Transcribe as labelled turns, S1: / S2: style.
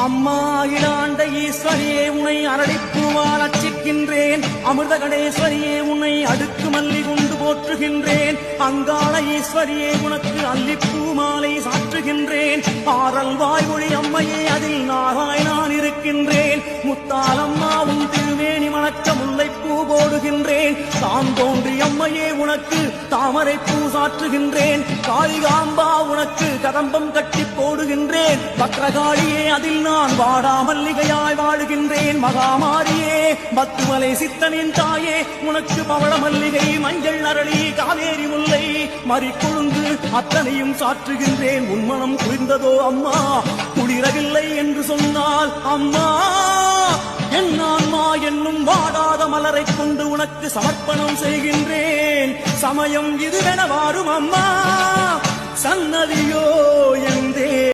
S1: அம்மா இளாண்ட ஈஸ்வரியே உன்னை அரளிப்பூவால் அர்ச்சிக்கின்றேன். அமிர்த கடேஸ்வரியே உன்னை அடுக்கு மல்லி கொண்டு போற்றுகின்றேன். அங்காள ஈஸ்வரியே உனக்கு அல்லிப்பூ மாலை சாற்றுகின்றேன். ஆரல் வாய்மொழி அம்மையே அதில் நாகாய் நான் இருக்கின்றேன். முத்தாலம்மா உன் திருவேணி மணக்க முல்லைப்பூ போடுகின்றேன். தாம் தோன்றி அம்மையே உனக்கு தாமரை பூ சாற்றுகின்றேன். காளிகாம்பா உனக்கு கதம்பம் கட்டி போடுகின்றேன். பக்ரகாளியே அதில் நான் வாடா மல்லிகையாய் வாழுகின்றேன். மகாமாரியே பத்துமலை சித்தனின் தாயே உனக்கு பவள மல்லிகை மஞ்சள் அரளி காவேரி முல்லை மறிக்கொழுந்து அத்தனையும் சாற்றுகின்றேன். உன்மனம் புரிந்ததோ அம்மா? குளிரவில்லை என்று சொன்னால் அம்மா என் ஆன்மா என்னும் வாடாத மலரை கொண்டு உனக்கு சமர்ப்பணம் செய்கின்றேன். சமயம் இதுவென வாரும் அம்மா. சன்னதியோ